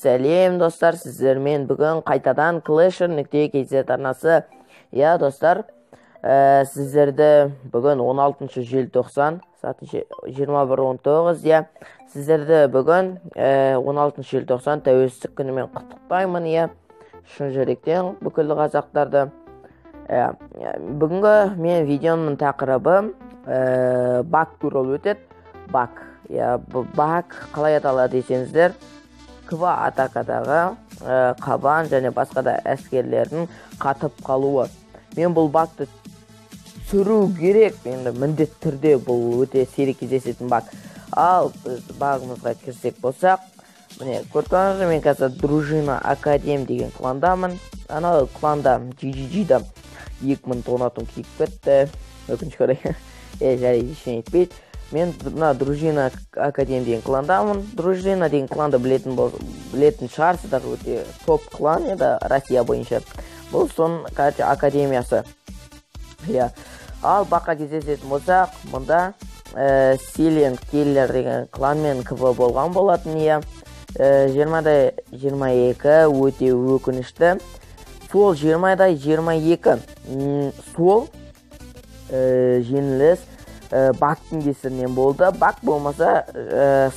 Сәлем достар, сіздермен бүгін қайтадан Clasher.kz арнасы. Достар, сіздерді бүгін 16 желтоқсан сағат 21:19. Сіздерді бүгін 16 желтоқсан тәуелсіздік күнімен құттықтаймын. Шын жүректен бүкіл қазақтарды. Бүгінгі мен видеоның тақырыбы баг туралы өтеді. Баг. Баг қалай аталады десеңіздер, Ква атакадағы қабан және басқа да әскерлердің қатып қалуы. Мен бұл багты түсіру керек, енді міндетті түрде бұл өте сирек кездесетін баг. Ал біз багымызға кірсек болсақ, міне көрдіңіздер, мен қазір Дружина Академ деген кландамын. Ана кланда GGG-да 2000 тоннатын киіп кетті. Өкінішке орай. Жарайды, ештеңе етпейді. Мен Дружина Академ деген кландамын. Дружина деген кланды білетін шығарсыздар, өте топ клан еді Россия бойынша. Бұл соның академиясы. Ал баққа кездесетін болсақ, мұнда Silent Killer деген кланмен КВ болған болатын. 20-22 өте өкінішті. Сол 20-22 сол жеңіліс бактың кесірінен болды. Бак болмаса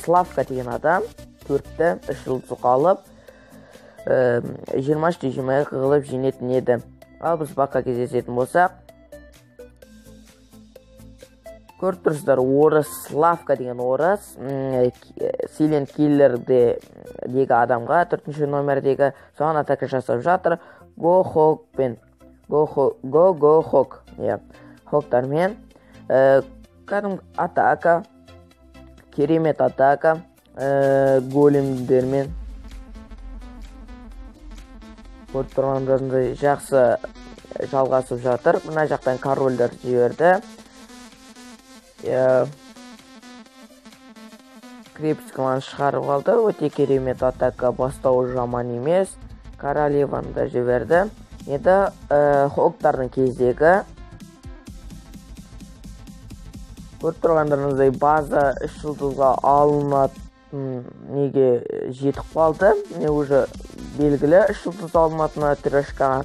Славка деген адам 4-3 жұлдызы қалып 23-22 қылып жеңетін еді. Ал біз бакқа кездесетін болсақ, көріп тұрсыздар, орыс Славка деген орыс Silent Killer дегі адамға 4-ші номердегі соған атака жасап жатыр. Го-хокпен Го-хок хоктармен кәдімгі атака, керемет атака, големдермен көріп тұрғандарындай жақсы жалғасып жатыр. Мына жақтан корольдер жіберді. Крепскілан шығарып алды. Өте керемет атака, бастауы жаман емес. Королеваны да жіберді. Енді хоктардың кездегі көріп тұрғандарыңыздай база 3 жұлдызға алынатын неге жетіп қалды. Не уже белгілі 3 жұлдыз алынатыны трешкаға.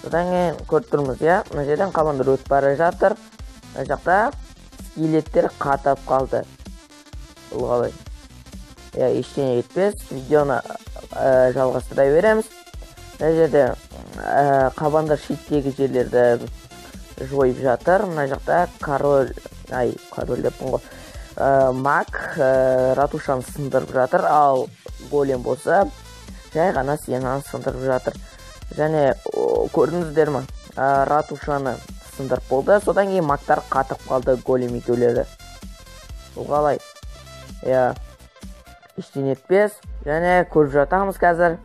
Содан кейін көріп тұрмыз, мына жерден қабандар өтіп бара жатыр. Мына жақта скелеттер қатап қалды. Бұл қалай? Ештеңе етпес. Видеоны жалғастыра береміз. Мына жерде қабандар шеттегі жерлерді жойып жатыр. Мына жақта король деппін ғой. Маг ратушаны сындырып жатыр, ал голем болса жай ғана стенаны сындырып жатыр. Және көрдіңіздер ме? Ратушаны сындырып болды. Содан кейін магтар қатып қалды, голем екеулері. Бұл қалай? Ештеңе етпес. Және көріп жатамыз қазір.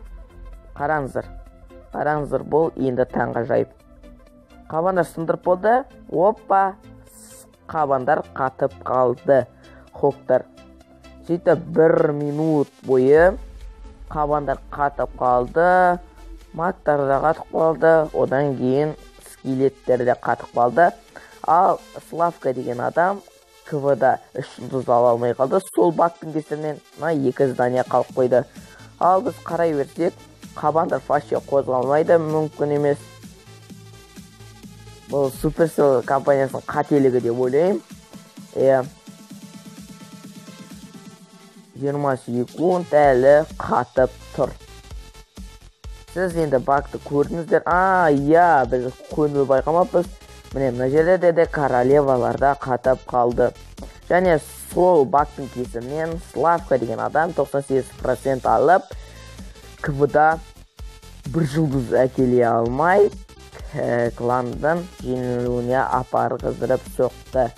Қараңыздар, бұл енді таңғажайып. Қабандар сындырып болды. Оппа! Қабандар қатып қалды. Хоктар. Сөйтіп 1 минут бойы қабандар қатып қалды. Магтар да қатып қалды. Одан кейін скелеттер де қатып қалды. Ал Славка деген адам КВ-да 3 жұлдыз ала алмай қалды. Сол бактың кесірінен 2 здания қалып қойды. Ал біз қарай берсек, қабандар фашия қозғалмайды, мүмкін емес. Бұл Supercell компаниясының қателігі деп ойлаймын. 20 секунд әлі қатып тұр. Сіз енді багты көрдіңіздер. Біз көңіл байқамаппыз. Міне мына жерде де королеваларда қатып қалды. Және сол багтың кесірінен Славка деген адам 98% алып, КВ-да 1 жұлдыз әкеле алмай, кландың жеңілуіне апарғыздырып соқты.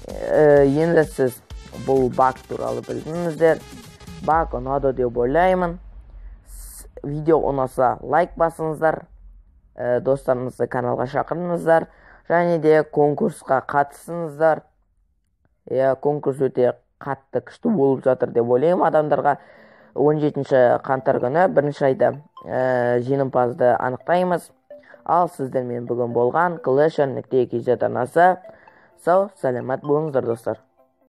Енді сіз бұл баг туралы білдіңіздер. Баг ұнады деп ойлаймын. Видео ұнаса лайк басыңыздар. Достарыңызды каналға шақырыңыздар. Және де конкурсқа қатысыңыздар. Конкурс өте қатты күшті болып жатыр деп ойлаймын. Адамдарға 17 қаңтар күні 1 айда жеңімпазды анықтаймыз. Ал сіздер мен бүгін болған Clash.2 арнасы. Сау, саламат болыңыздар достар.